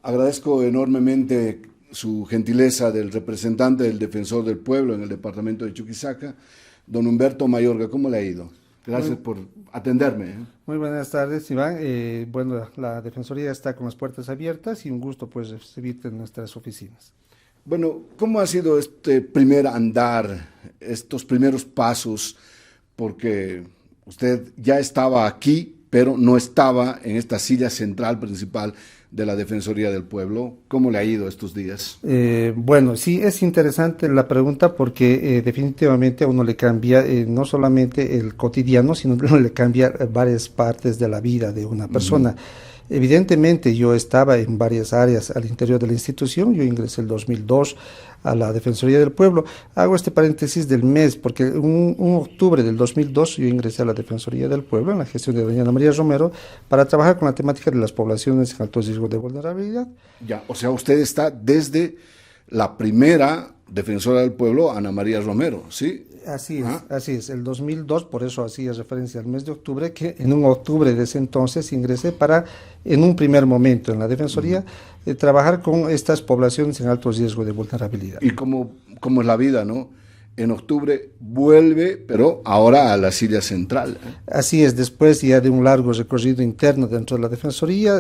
Agradezco enormemente su gentileza del representante del Defensor del Pueblo en el departamento de Chuquisaca, don Humberto Mayorga. ¿Cómo le ha ido? Gracias por atenderme. Muy buenas tardes, Iván. Bueno, la Defensoría está con las puertas abiertas y un gusto pues recibirte en nuestras oficinas. Bueno, ¿cómo ha sido este primer andar, estos primeros pasos? Porque usted ya estaba aquí, pero no estaba en esta silla central principal de la Defensoría del Pueblo. ¿Cómo le ha ido estos días? Bueno, sí, es interesante la pregunta porque definitivamente a uno le cambia no solamente el cotidiano, sino le cambia varias partes de la vida de una persona. Evidentemente yo estaba en varias áreas al interior de la institución. Yo ingresé el 2002 a la Defensoría del Pueblo. Hago este paréntesis del mes porque un octubre del 2002 yo ingresé a la Defensoría del Pueblo en la gestión de doña Ana María Romero para trabajar con la temática de las poblaciones en alto riesgo de vulnerabilidad. Ya, o sea, usted está desde la primera Defensora del Pueblo, Ana María Romero, ¿sí? Así es, el 2002, por eso hacía referencia al mes de octubre, que en un octubre de ese entonces ingresé para, en un primer momento en la Defensoría, trabajar con estas poblaciones en alto riesgo de vulnerabilidad. Y como es la vida, ¿no? En octubre vuelve, pero ahora a la silla central. Así es, después ya de un largo recorrido interno dentro de la Defensoría,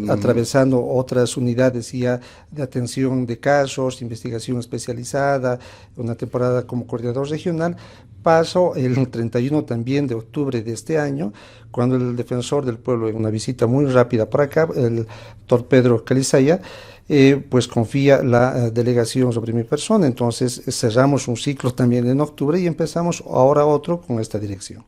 atravesando otras unidades ya de atención de casos, investigación especializada, una temporada como coordinador regional, paso el 31 también de octubre de este año, cuando el Defensor del Pueblo, en una visita muy rápida por acá, el doctor Pedro Calizaya, pues confía la delegación sobre mi persona. Entonces cerramos un ciclo también en octubre y empezamos ahora otro con esta dirección.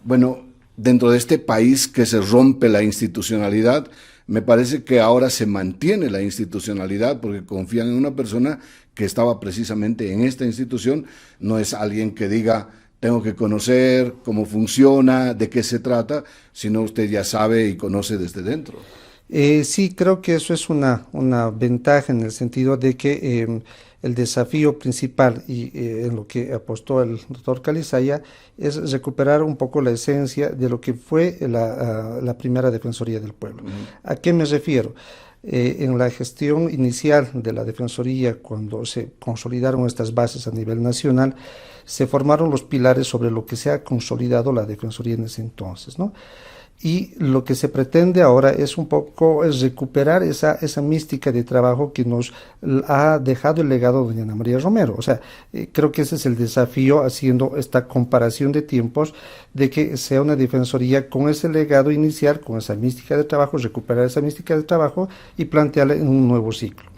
Bueno, dentro de este país que se rompe la institucionalidad, me parece que ahora se mantiene la institucionalidad porque confían en una persona que estaba precisamente en esta institución. No es alguien que diga, tengo que conocer cómo funciona, de qué se trata, sino usted ya sabe y conoce desde dentro. Sí, creo que eso es una ventaja en el sentido de que el desafío principal y en lo que apostó el doctor Calizaya es recuperar un poco la esencia de lo que fue la primera Defensoría del Pueblo. ¿A qué me refiero? En la gestión inicial de la Defensoría, cuando se consolidaron estas bases a nivel nacional, se formaron los pilares sobre lo que se ha consolidado la Defensoría en ese entonces, ¿no? Y lo que se pretende ahora es un poco recuperar esa mística de trabajo que nos ha dejado el legado de doña Ana María Romero. O sea, creo que ese es el desafío, haciendo esta comparación de tiempos, de que sea una defensoría con ese legado inicial, con esa mística de trabajo, recuperar esa mística de trabajo y plantearla en un nuevo ciclo.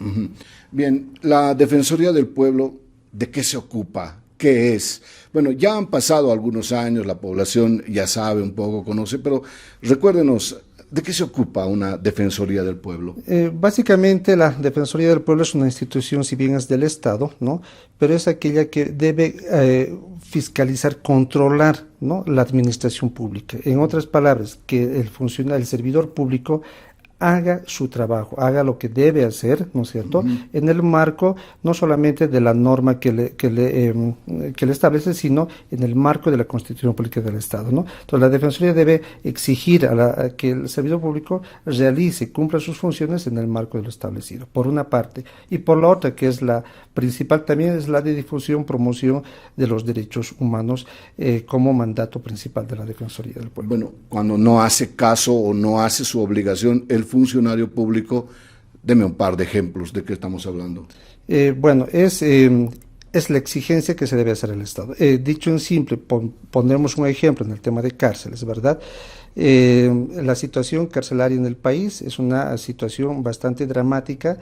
Bien, la Defensoría del Pueblo, ¿de qué se ocupa? ¿Qué es? Bueno, ya han pasado algunos años, la población ya sabe un poco, conoce, pero recuérdenos, ¿de qué se ocupa una Defensoría del Pueblo? Básicamente la Defensoría del Pueblo es una institución, si bien es del Estado, ¿no? Pero es aquella que debe fiscalizar, controlar, ¿no?, la administración pública. En otras palabras, que el servidor público haga su trabajo, haga lo que debe hacer, ¿no es cierto?, en el marco no solamente de la norma que le establece, sino en el marco de la Constitución Política del Estado, ¿no? Entonces la Defensoría debe exigir a que el servidor público realice, cumpla sus funciones en el marco de lo establecido, por una parte, y por la otra, que es la principal también, es la de difusión, promoción de los derechos humanos como mandato principal de la Defensoría del Pueblo. Bueno, cuando no hace caso o no hace su obligación el funcionario público, deme un par de ejemplos de qué estamos hablando. Bueno, es la exigencia que se debe hacer el Estado. Dicho en simple, pondremos un ejemplo en el tema de cárceles, ¿verdad? La situación carcelaria en el país es una situación bastante dramática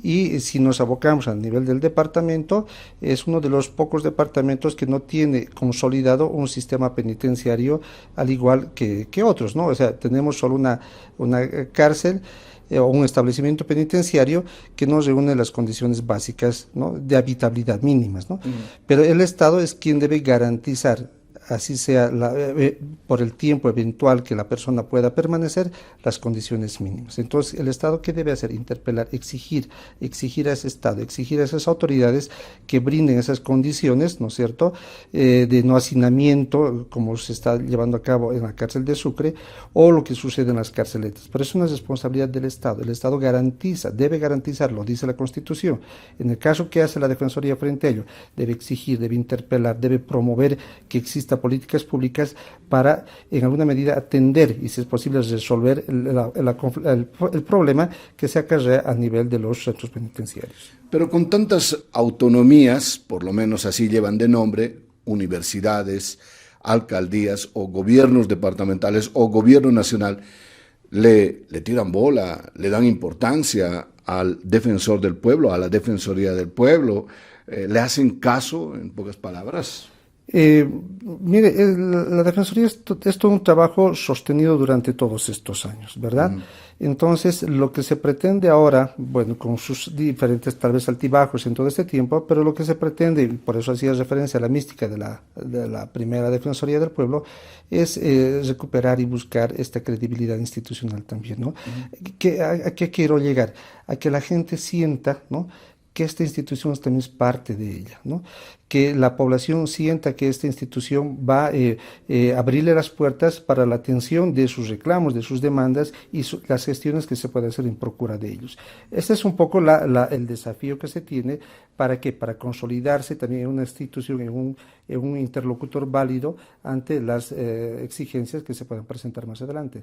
y si nos abocamos al nivel del departamento, es uno de los pocos departamentos que no tiene consolidado un sistema penitenciario al igual que otros, ¿no? O sea, tenemos solo una cárcel o un establecimiento penitenciario que no reúne las condiciones básicas, ¿no?, de habitabilidad mínimas, ¿no? Pero el Estado es quien debe garantizar así sea por el tiempo eventual que la persona pueda permanecer, las condiciones mínimas. Entonces, ¿el Estado qué debe hacer? Interpelar, exigir a ese Estado, exigir a esas autoridades que brinden esas condiciones, ¿no es cierto?, de no hacinamiento, como se está llevando a cabo en la cárcel de Sucre, o lo que sucede en las carceletas. Pero es una responsabilidad del Estado. El Estado garantiza, debe garantizarlo, dice la Constitución. En el caso que hace la Defensoría frente a ello, debe exigir, debe interpelar, debe promover que exista políticas públicas para, en alguna medida, atender y, si es posible, resolver el problema que se acarrea a nivel de los centros penitenciarios. Pero con tantas autonomías, por lo menos así llevan de nombre, universidades, alcaldías o gobiernos departamentales o gobierno nacional, le tiran bola, le dan importancia al defensor del pueblo, a la defensoría del pueblo, le hacen caso, en pocas palabras. Mire, la Defensoría es todo un trabajo sostenido durante todos estos años, ¿verdad? Entonces, lo que se pretende ahora, bueno, con sus diferentes tal vez altibajos en todo este tiempo, pero lo que se pretende, y por eso hacía referencia a la mística de la primera Defensoría del Pueblo, es recuperar y buscar esta credibilidad institucional también, ¿no? ¿A qué quiero llegar? A que la gente sienta, ¿no?, que esta institución también es parte de ella, ¿no? Que la población sienta que esta institución va a abrirle las puertas para la atención de sus reclamos, de sus demandas y las gestiones que se puede hacer en procura de ellos. Este es un poco el desafío que se tiene para consolidarse también en una institución, en un interlocutor válido ante las exigencias que se puedan presentar más adelante.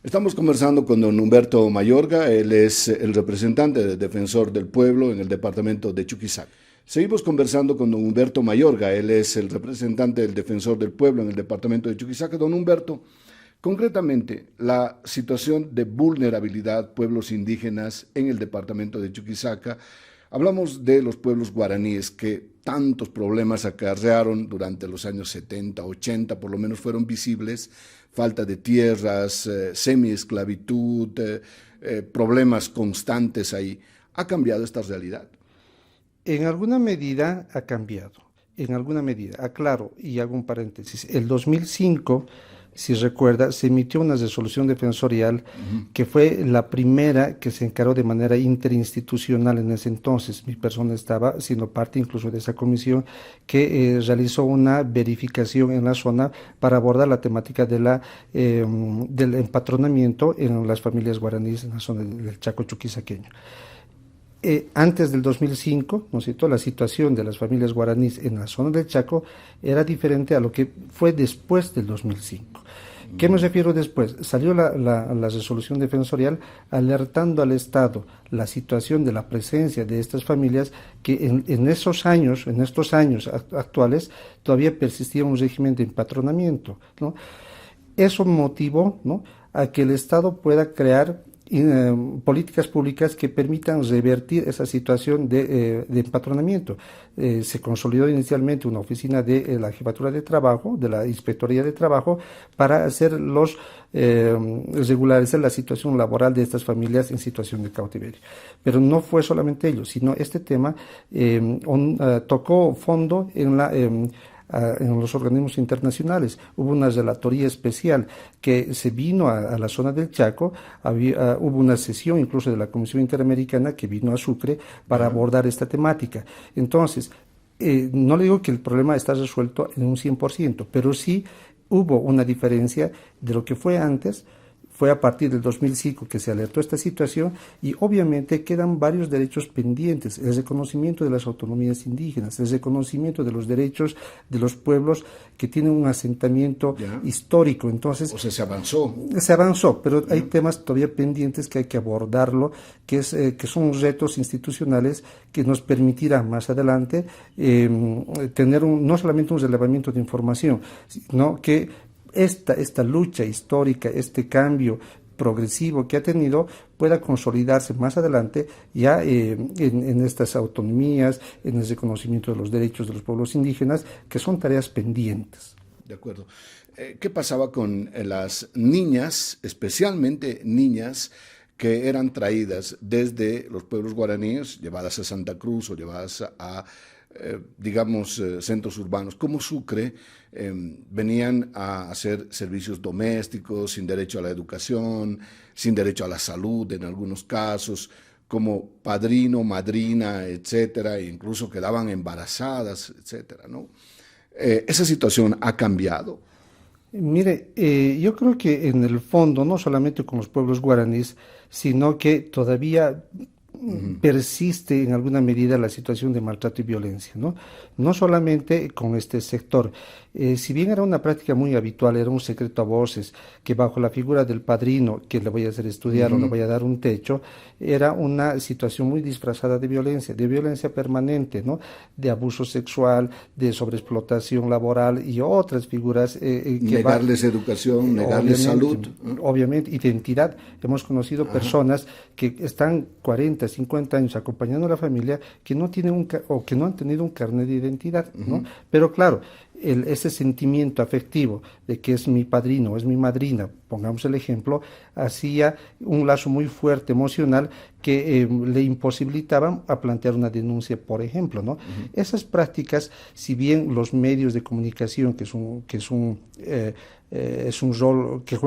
Estamos conversando con don Humberto Mayorga, él es el representante del Defensor del Pueblo en el departamento de Chuquisaca. Seguimos conversando con don Humberto Mayorga, él es el representante del Defensor del Pueblo en el departamento de Chuquisaca. Don Humberto, concretamente, la situación de vulnerabilidad pueblos indígenas en el departamento de Chuquisaca. Hablamos de los pueblos guaraníes que tantos problemas acarrearon durante los años 70, 80, por lo menos fueron visibles, falta de tierras, semiesclavitud, problemas constantes ahí. ¿Ha cambiado esta realidad? En alguna medida ha cambiado, en alguna medida. Aclaro y hago un paréntesis. El 2005, si recuerda, se emitió una resolución defensorial que fue la primera que se encaró de manera interinstitucional en ese entonces. Mi persona estaba siendo parte incluso de esa comisión que realizó una verificación en la zona para abordar la temática del empatronamiento en las familias guaraníes en la zona del Chaco chuquisaqueño. Antes del 2005, ¿no es cierto?, la situación de las familias guaraníes en la zona del Chaco era diferente a lo que fue después del 2005. ¿Qué me refiero después? Salió la resolución defensorial alertando al Estado la situación de la presencia de estas familias que en estos años actuales todavía persistía un régimen de empatronamiento, ¿no? Eso motivó, ¿no?, a que el Estado pueda crear políticas públicas que permitan revertir esa situación de empatronamiento. Se consolidó inicialmente una oficina de la Jefatura de Trabajo, de la Inspectoría de Trabajo, para hacer regularizar la situación laboral de estas familias en situación de cautiverio. Pero no fue solamente ello, sino este tema tocó fondo en los organismos internacionales. Hubo una relatoría especial que se vino a la zona del Chaco, hubo una sesión incluso de la Comisión Interamericana que vino a Sucre para abordar esta temática. Entonces, no le digo que el problema está resuelto en un 100%, pero sí hubo una diferencia de lo que fue antes. Fue a partir del 2005 que se alertó esta situación y obviamente quedan varios derechos pendientes, el reconocimiento de las autonomías indígenas, el reconocimiento de los derechos de los pueblos que tienen un asentamiento histórico. Entonces, o sea, se avanzó. Se avanzó, pero hay temas todavía pendientes que hay que abordarlo, que son retos institucionales que nos permitirán más adelante tener no solamente un relevamiento de información, sino que esta lucha histórica, este cambio progresivo que ha tenido, pueda consolidarse más adelante ya en estas autonomías, en el reconocimiento de los derechos de los pueblos indígenas, que son tareas pendientes. De acuerdo. ¿Qué pasaba con las niñas, especialmente niñas, que eran traídas desde los pueblos guaraníes, llevadas a Santa Cruz o llevadas a digamos, centros urbanos como Sucre, venían a hacer servicios domésticos, sin derecho a la educación, sin derecho a la salud en algunos casos, como padrino, madrina, etcétera, e incluso quedaban embarazadas, etcétera, ¿no? Esa situación ha cambiado. Mire, yo creo que en el fondo, no solamente con los pueblos guaraníes, sino que todavía persiste en alguna medida la situación de maltrato y violencia, ¿no? No solamente con este sector. Si bien era una práctica muy habitual, era un secreto a voces, que bajo la figura del padrino, que le voy a hacer estudiar o le voy a dar un techo, era una situación muy disfrazada de violencia permanente, ¿no? De abuso sexual, de sobreexplotación laboral y otras figuras negarles educación, negarles salud. Obviamente, identidad. Hemos conocido personas que están 40, 50 años acompañando a la familia que no tienen o que no han tenido un carnet de identidad, ¿no? Pero claro, ese sentimiento afectivo de que es mi padrino, es mi madrina, pongamos el ejemplo, hacía un lazo muy fuerte emocional que le imposibilitaban a plantear una denuncia, por ejemplo, ¿no? Esas prácticas, si bien los medios de comunicación, que juega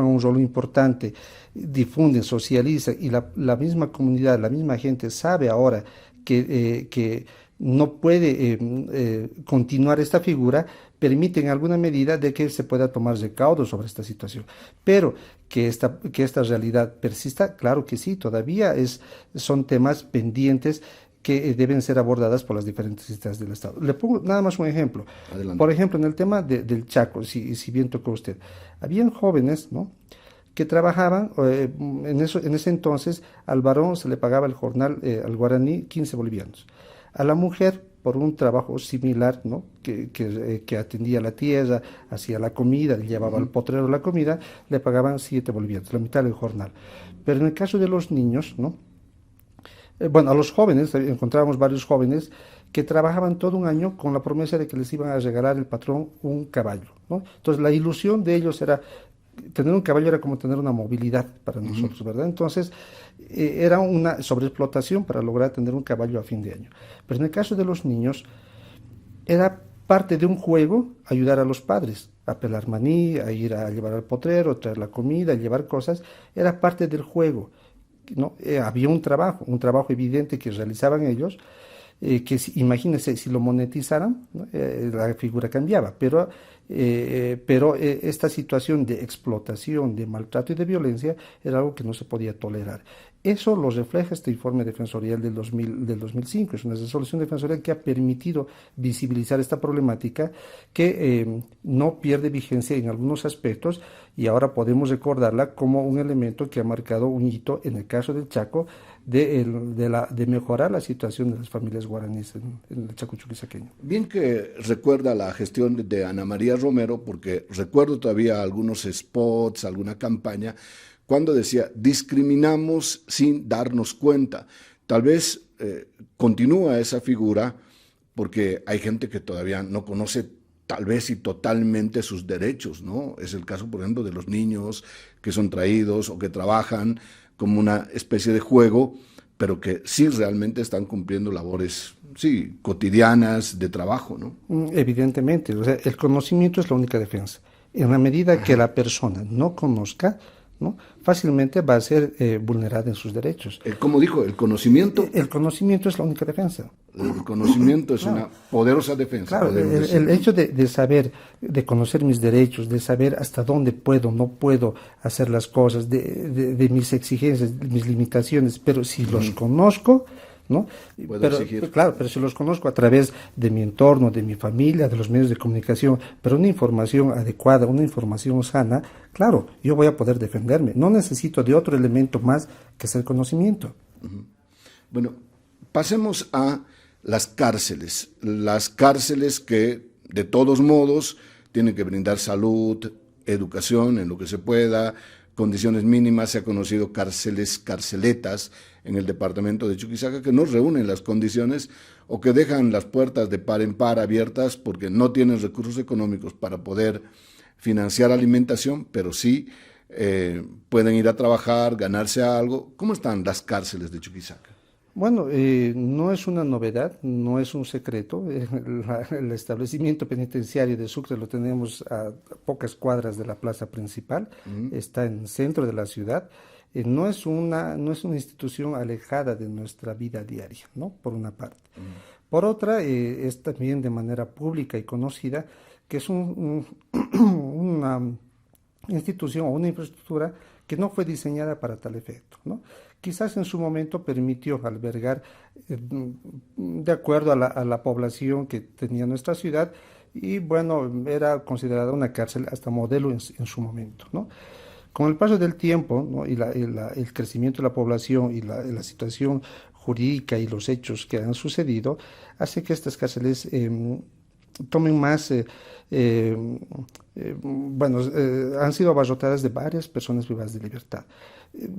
un rol importante, difunden, socializan, y la misma comunidad, la misma gente sabe ahora que no puede continuar esta figura, permite en alguna medida de que se pueda tomar recaudo sobre esta situación. Pero que esta realidad persista, claro que sí, todavía son temas pendientes que deben ser abordadas por las diferentes instancias del Estado. Le pongo nada más un ejemplo. Adelante. Por ejemplo, en el tema del Chaco, si bien tocó usted, habían jóvenes, ¿no?, que trabajaban, en ese entonces al varón se le pagaba el jornal, al guaraní, 15 bolivianos. A la mujer, por un trabajo similar, ¿no?, que atendía la tierra, hacía la comida, llevaba al potrero la comida, le pagaban 7 bolivianos, la mitad del jornal. Pero en el caso de los niños, ¿no?, bueno, a los jóvenes, encontrábamos varios jóvenes que trabajaban todo un año con la promesa de que les iban a regalar el patrón un caballo, ¿no? Entonces la ilusión de ellos era, tener un caballo era como tener una movilidad para nosotros, ¿verdad? Entonces, era una sobreexplotación para lograr tener un caballo a fin de año. Pero en el caso de los niños, era parte de un juego ayudar a los padres, a pelar maní, a ir a llevar al potrero, traer la comida, llevar cosas, era parte del juego, ¿no? Había un trabajo evidente que realizaban ellos, imagínense, si lo monetizaran, ¿no?, la figura cambiaba, pero esta situación de explotación, de maltrato y de violencia era algo que no se podía tolerar. Eso lo refleja este informe defensorial del 2005, es una resolución defensorial que ha permitido visibilizar esta problemática que no pierde vigencia en algunos aspectos, y ahora podemos recordarla como un elemento que ha marcado un hito en el caso del Chaco de mejorar la situación de las familias guaraníes en el Chaco chuquisaqueño. Bien que recuerda la gestión de Ana María Romero, porque recuerdo todavía algunos spots, alguna campaña, cuando decía, discriminamos sin darnos cuenta. Tal vez continúa esa figura porque hay gente que todavía no conoce tal vez y totalmente sus derechos, ¿no? Es el caso, por ejemplo, de los niños que son traídos o que trabajan como una especie de juego, pero que sí realmente están cumpliendo labores, sí, cotidianas de trabajo, ¿no? Evidentemente, o sea, el conocimiento es la única defensa. En la medida que la persona no conozca, ¿no?, fácilmente va a ser vulnerada en sus derechos. Como dijo, el conocimiento. El conocimiento es la única defensa. El conocimiento es una poderosa defensa. Claro, el hecho de saber, de conocer mis derechos, de saber hasta dónde puedo, no puedo hacer las cosas, de mis exigencias, de mis limitaciones, pero si los conozco, ¿no? Claro, pero si los conozco a través de mi entorno, de mi familia, de los medios de comunicación, pero una información adecuada, una información sana, claro, yo voy a poder defenderme. No necesito de otro elemento más que es el conocimiento. Bueno, pasemos a las cárceles que de todos modos tienen que brindar salud, educación en lo que se pueda, condiciones mínimas. Se ha conocido carceletas en el departamento de Chuquisaca que no reúnen las condiciones o que dejan las puertas de par en par abiertas porque no tienen recursos económicos para poder financiar alimentación, pero sí pueden ir a trabajar, ganarse algo. ¿Cómo están las cárceles de Chuquisaca? Bueno, no es una novedad, no es un secreto. El establecimiento penitenciario de Sucre lo tenemos a pocas cuadras de la plaza principal, Ujú. está en el centro de la ciudad. No es una institución alejada de nuestra vida diaria, ¿no? Por una parte. Por otra, es también de manera pública y conocida que es una institución o una infraestructura que no fue diseñada para tal efecto, ¿no? Quizás en su momento permitió albergar, de acuerdo a la población que tenía nuestra ciudad, y bueno, era considerada una cárcel hasta modelo en su momento, ¿no? Con el paso del tiempo, ¿no? El crecimiento de la población y la situación jurídica y los hechos que han sucedido, hace que estas cárceles tomen más, bueno, han sido abarrotadas de varias personas privadas de libertad.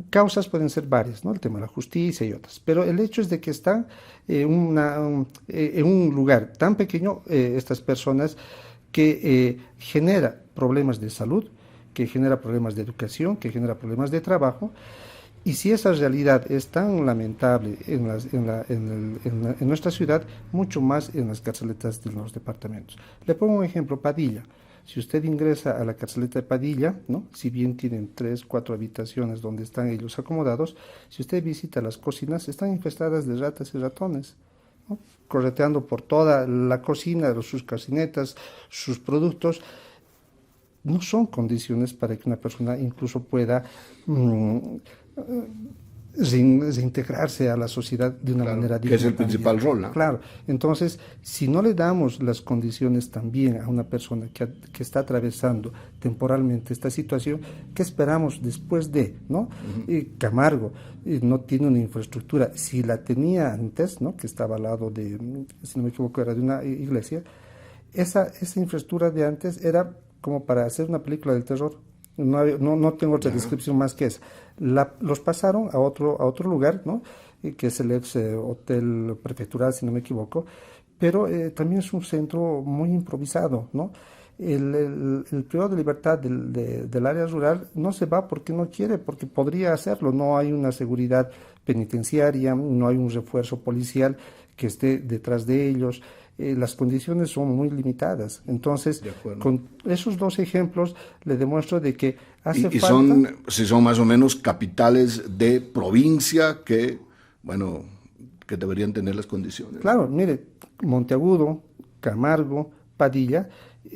Causas pueden ser varias, ¿no? El tema de la justicia y otras, pero el hecho es de que están en un lugar tan pequeño, estas personas, que genera problemas de salud, que genera problemas de educación, que genera problemas de trabajo. Y si esa realidad es tan lamentable en nuestra ciudad, mucho más en las carceletas de los departamentos. Le pongo un ejemplo: Padilla. Si usted ingresa a la carceleta de Padilla, ¿no? Si bien tienen 3, 4 habitaciones donde están ellos acomodados, si usted visita las cocinas, están infestadas de ratas y ratones, ¿no? Correteando por toda la cocina, sus cocinetas, sus productos. No son condiciones para que una persona incluso pueda reintegrarse a la sociedad de una Claro, manera que es digna el también. principal rol, ¿no? Claro, entonces, si no le damos las condiciones también a una persona que está atravesando temporalmente esta situación, ¿qué esperamos después de, ¿no? Camargo no tiene una infraestructura. Si la tenía antes, ¿no? Que estaba al lado de, si no me equivoco, era de una iglesia. Esa infraestructura de antes era como para hacer una película del terror. No tengo otra descripción más que esa. Los pasaron a otro lugar, ¿no? Que es el ex hotel prefectural, si no me equivoco, pero también es un centro muy improvisado, ¿no? El privado de libertad del área rural no se va porque no quiere, porque podría hacerlo. No hay una seguridad penitenciaria, no hay un refuerzo policial que esté detrás de ellos. Las condiciones son muy limitadas. Entonces, De acuerdo. con esos dos ejemplos le demuestro de que hace Y falta. son, si son más o menos capitales de provincia que, bueno, que deberían tener las condiciones. Claro, mire, Monteagudo, Camargo, Padilla,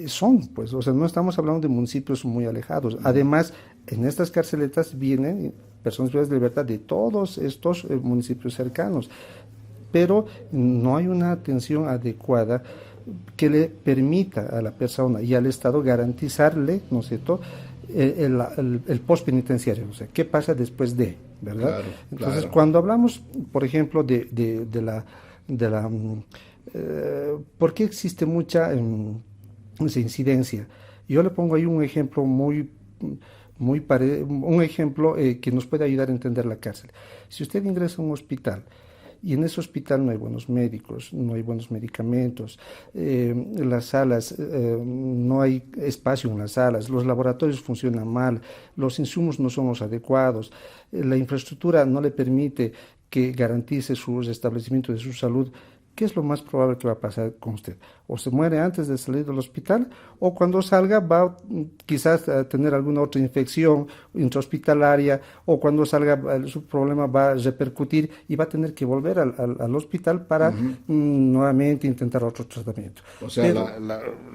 son, pues, o sea, no estamos hablando de municipios muy alejados. Además, en estas carceletas vienen personas privadas de libertad de todos estos municipios cercanos, pero no hay una atención adecuada que le permita a la persona y al Estado garantizarle, ¿no es cierto?, el post penitenciario, o sea, qué pasa después de, ¿verdad? Claro, Entonces, claro. cuando hablamos, por ejemplo, ¿por qué existe mucha esa incidencia? Yo le pongo ahí un ejemplo un ejemplo que nos puede ayudar a entender la cárcel. Si usted ingresa a un hospital y en ese hospital no hay buenos médicos, no hay buenos medicamentos, las salas, no hay espacio en las salas, los laboratorios funcionan mal, los insumos no son los adecuados, la infraestructura no le permite que garantice su restablecimiento de su salud. ¿Qué es lo más probable que va a pasar con usted? O se muere antes de salir del hospital, o cuando salga va quizás a tener alguna otra infección intrahospitalaria, o cuando salga su problema va a repercutir y va a tener que volver al hospital para nuevamente intentar otro tratamiento. O sea, Pero,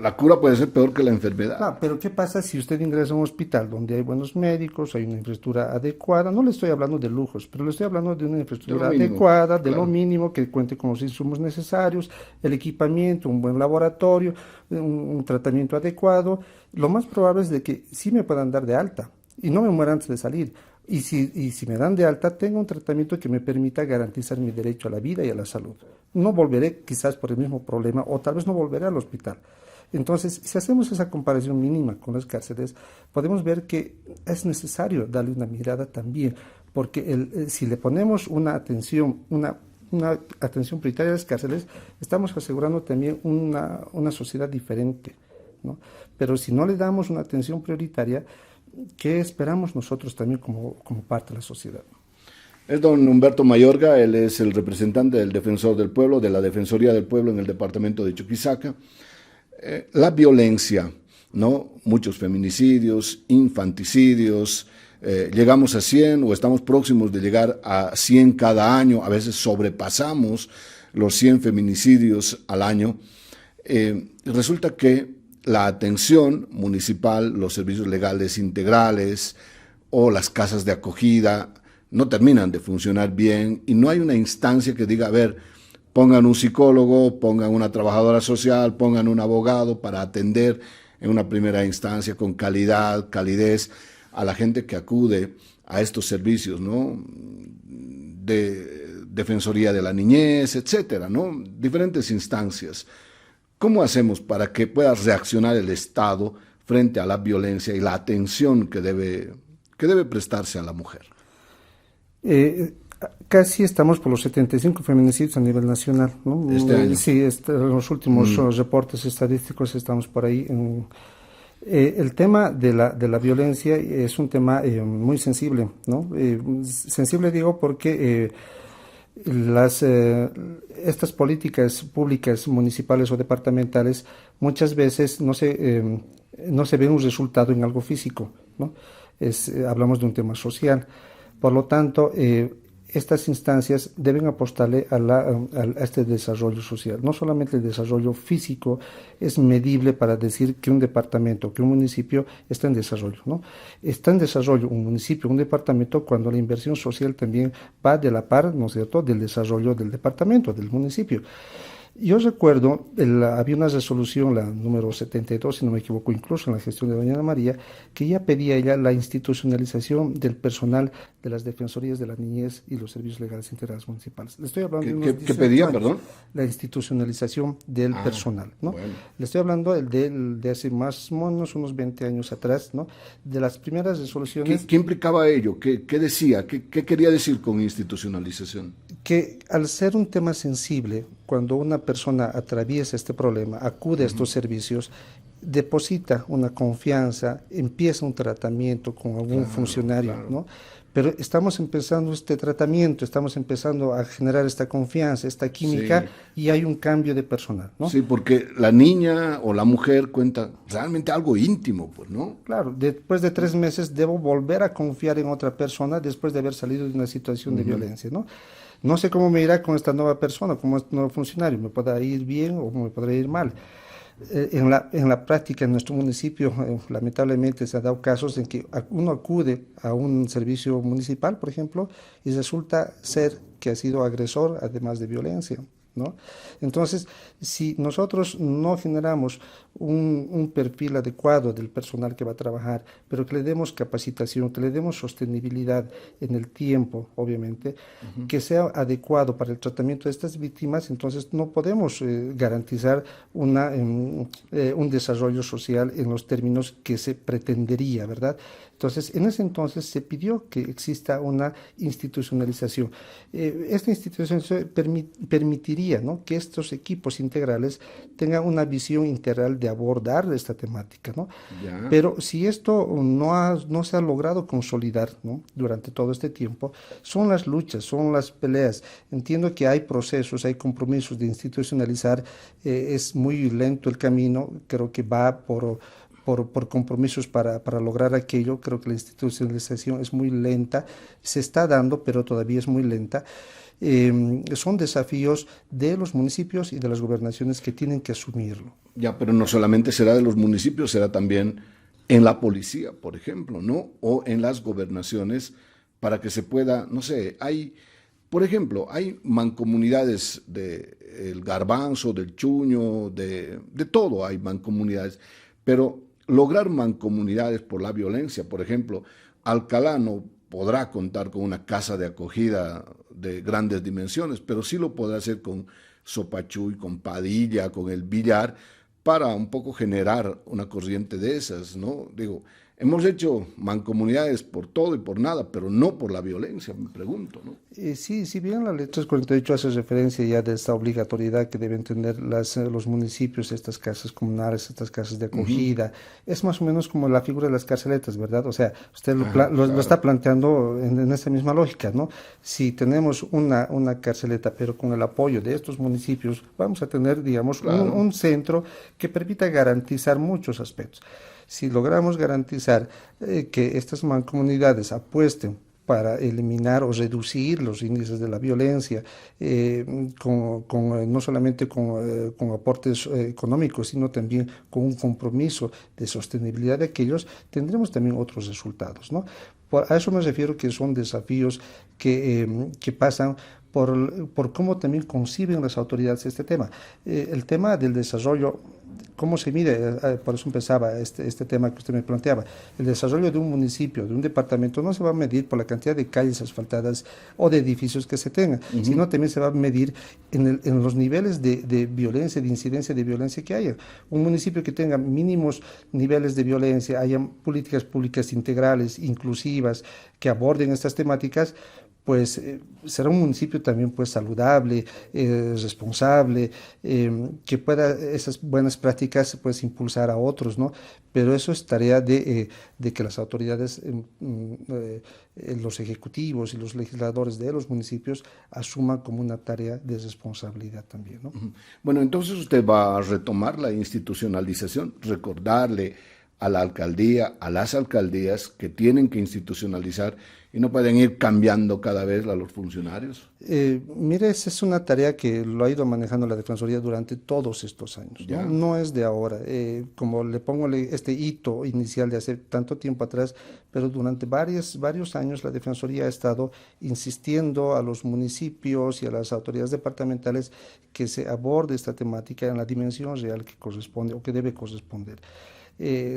la cura puede ser peor que la enfermedad. no, pero ¿qué pasa si usted ingresa a un hospital donde hay buenos médicos, hay una infraestructura adecuada? No le estoy hablando de lujos, pero le estoy hablando de una infraestructura De lo mínimo, adecuada, de lo claro. mínimo, que cuente con los insumos necesarios, el equipamiento, un buen laboratorio, un tratamiento adecuado. Lo más probable es de que sí me puedan dar de alta y no me muera antes de salir. Y si me dan de alta, tengo un tratamiento que me permita garantizar mi derecho a la vida y a la salud. No volveré quizás por el mismo problema, o tal vez no volveré al hospital. Entonces, si hacemos esa comparación mínima con las cárceles, podemos ver que es necesario darle una mirada también, porque si le ponemos una atención prioritaria a las cárceles, estamos asegurando también una sociedad diferente, ¿no? Pero si no le damos una atención prioritaria, ¿qué esperamos nosotros también como parte de la sociedad? Es don Humberto Mayorga, él es el representante del Defensor del Pueblo, de la Defensoría del Pueblo en el departamento de Chuquisaca. La violencia, ¿no? Muchos feminicidios, infanticidios, llegamos a 100 o estamos próximos de llegar a 100 cada año, a veces sobrepasamos los 100 feminicidios al año. Resulta que la atención municipal, los servicios legales integrales o las casas de acogida no terminan de funcionar bien y no hay una instancia que diga, a ver, pongan un psicólogo, pongan una trabajadora social, pongan un abogado para atender en una primera instancia con calidad, calidez a la gente que acude a estos servicios, ¿no? De Defensoría de la Niñez, etcétera, ¿no? Diferentes instancias. ¿Cómo hacemos para que pueda reaccionar el Estado frente a la violencia y la atención que debe prestarse a la mujer? Casi estamos por los 75 feminicidios a nivel nacional, ¿no? Este año. Sí, en los últimos reportes estadísticos estamos por ahí. El tema de la violencia es un tema muy sensible, ¿no? Sensible digo porque estas políticas públicas, municipales o departamentales, muchas veces no se ve un resultado en algo físico, ¿no? Hablamos de un tema social. Por lo tanto, estas instancias deben apostarle a este desarrollo social. No solamente el desarrollo físico es medible para decir que un departamento, que un municipio está en desarrollo, ¿no? Está en desarrollo un municipio, un departamento, cuando la inversión social también va de la par, ¿no es cierto?, del desarrollo del departamento, del municipio. Yo recuerdo, había una resolución, la número 72, si no me equivoco, incluso en la gestión de doña Ana María, que ya pedía ella la institucionalización del personal de las defensorías de la niñez y los servicios legales integrales municipales. Le estoy hablando de unos ¿Qué pedía, años, perdón? la institucionalización del personal, ¿no? Bueno. Le estoy hablando de hace más o menos unos 20 años atrás, ¿no? De las primeras resoluciones. ¿Qué implicaba ello? ¿Qué decía? ¿Qué quería decir con institucionalización? Que al ser un tema sensible, cuando una persona atraviesa este problema, acude a estos servicios, deposita una confianza, empieza un tratamiento con algún funcionario, ¿no? Pero estamos empezando este tratamiento, estamos empezando a generar esta confianza, esta química, y hay un cambio de personal, ¿no? Sí, porque la niña o la mujer cuenta realmente algo íntimo, pues, ¿no? Claro, después de 3 meses debo volver a confiar en otra persona después de haber salido de una situación de violencia, ¿no? No sé cómo me irá con esta nueva persona, como este nuevo funcionario, me podrá ir bien o me podrá ir mal. En la práctica, en nuestro municipio, lamentablemente se han dado casos en que uno acude a un servicio municipal, por ejemplo, y resulta ser que ha sido agresor, además de violencia, ¿no? Entonces, si nosotros no generamos un perfil adecuado del personal que va a trabajar, pero que le demos capacitación, que le demos sostenibilidad en el tiempo, obviamente, que sea adecuado para el tratamiento de estas víctimas, entonces no podemos garantizar un desarrollo social en los términos que se pretendería, ¿verdad? Entonces, en ese entonces se pidió que exista una institucionalización. Esta institucionalización permitiría, ¿no?, que estos equipos integrales tengan una visión integral de abordar esta temática, ¿no? Ya. Pero si esto no se ha logrado consolidar, ¿no?, durante todo este tiempo, son las luchas, son las peleas. Entiendo que hay procesos, hay compromisos de institucionalizar, es muy lento el camino, creo que va por compromisos para lograr aquello. Creo que la institucionalización es muy lenta, se está dando, pero todavía es muy lenta. Son desafíos de los municipios y de las gobernaciones que tienen que asumirlo. Ya, pero no solamente será de los municipios, será también en la policía, por ejemplo, ¿no? O en las gobernaciones, para que se pueda, no sé, por ejemplo, hay mancomunidades del garbanzo, del chuño, de todo hay mancomunidades, pero lograr mancomunidades por la violencia, por ejemplo, Alcalá no podrá contar con una casa de acogida de grandes dimensiones, pero sí lo podrá hacer con Sopachuy, con Padilla, con el Villar, para un poco generar una corriente de esas, ¿no? Digo, Hemos hecho mancomunidades por todo y por nada, pero no por la violencia, me pregunto, ¿no? Sí, si bien la ley 348 hace referencia ya de esta obligatoriedad que deben tener los municipios, estas casas comunales, estas casas de acogida, es más o menos como la figura de las carceletas, ¿verdad? O sea, usted lo está planteando en esa misma lógica, ¿no? Si tenemos una carceleta, pero con el apoyo de estos municipios, vamos a tener, digamos, un centro que permita garantizar muchos aspectos. Si logramos garantizar que estas mancomunidades apuesten para eliminar o reducir los índices de la violencia, no solamente con aportes económicos, sino también con un compromiso de sostenibilidad de aquellos, tendremos también otros resultados, ¿no? A eso me refiero, que son desafíos que pasan por cómo también conciben las autoridades este tema. El tema del desarrollo, ¿cómo se mide? Por eso empezaba este tema que usted me planteaba. El desarrollo de un municipio, de un departamento, no se va a medir por la cantidad de calles asfaltadas o de edificios que se tengan, sino también se va a medir en los niveles de violencia, de incidencia de violencia que haya. Un municipio que tenga mínimos niveles de violencia, haya políticas públicas integrales, inclusivas, que aborden estas temáticas, pues será un municipio también pues saludable, responsable, que pueda esas buenas prácticas pues impulsar a otros, ¿no? Pero eso es tarea de que las autoridades, los ejecutivos y los legisladores de los municipios asuman como una tarea de responsabilidad también, ¿no? Bueno, entonces usted va a retomar la institucionalización, recordarle a la alcaldía, a las alcaldías que tienen que institucionalizar y no pueden ir cambiando cada vez a los funcionarios. Mire, esa es una tarea que lo ha ido manejando la Defensoría durante todos estos años, ¿no? No es de ahora, como le pongo este hito inicial de hace tanto tiempo atrás, pero durante varios años la Defensoría ha estado insistiendo a los municipios y a las autoridades departamentales que se aborde esta temática en la dimensión real que corresponde o que debe corresponder.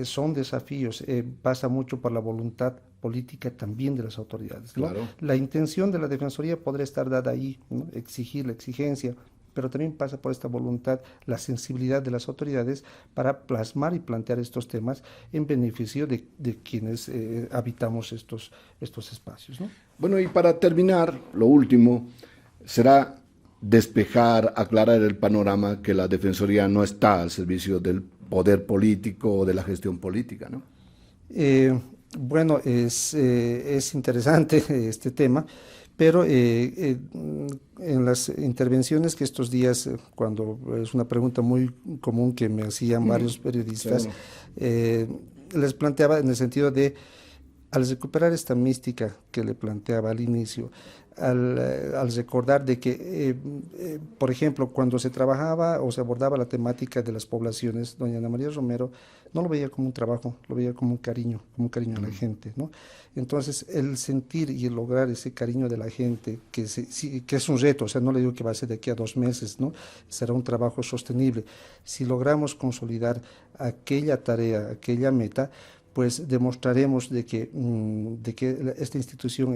Son desafíos, pasa mucho por la voluntad política también de las autoridades, ¿no? Claro. La intención de la Defensoría podría estar dada ahí, ¿no? Exigir la exigencia, pero también pasa por esta voluntad, la sensibilidad de las autoridades para plasmar y plantear estos temas en beneficio de quienes habitamos estos espacios, ¿no? Bueno, y para terminar, lo último será despejar, aclarar el panorama que la Defensoría no está al servicio del poder político o de la gestión política, ¿no? Bueno, es interesante este tema, pero en las intervenciones que estos días, cuando es una pregunta muy común que me hacían varios periodistas, les planteaba en el sentido de, al recuperar esta mística que le planteaba al inicio, al recordar de que, por ejemplo, cuando se trabajaba o se abordaba la temática de las poblaciones, doña Ana María Romero no lo veía como un trabajo, lo veía como un cariño a la gente, ¿no? Entonces, el sentir y el lograr ese cariño de la gente, que es un reto, o sea, no le digo que va a ser de aquí a 2 meses, ¿no? Será un trabajo sostenible. Si logramos consolidar aquella tarea, aquella meta, pues demostraremos de que esta institución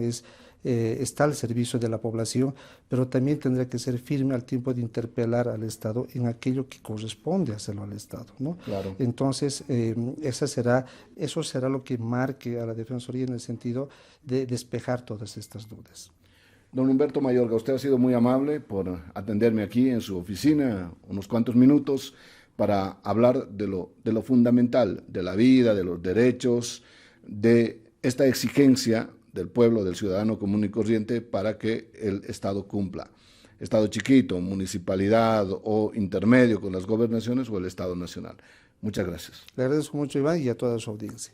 está al servicio de la población, pero también tendrá que ser firme al tiempo de interpelar al Estado en aquello que corresponde hacerlo al Estado, ¿no? Claro. Entonces, eso será lo que marque a la Defensoría en el sentido de despejar todas estas dudas. Don Humberto Mayorga, usted ha sido muy amable por atenderme aquí en su oficina unos cuantos minutos para hablar de lo fundamental, de la vida, de los derechos, de esta exigencia del pueblo, del ciudadano común y corriente para que el Estado cumpla. Estado chiquito, municipalidad o intermedio con las gobernaciones o el Estado nacional. Muchas gracias. Le agradezco mucho, Iván, y a toda su audiencia.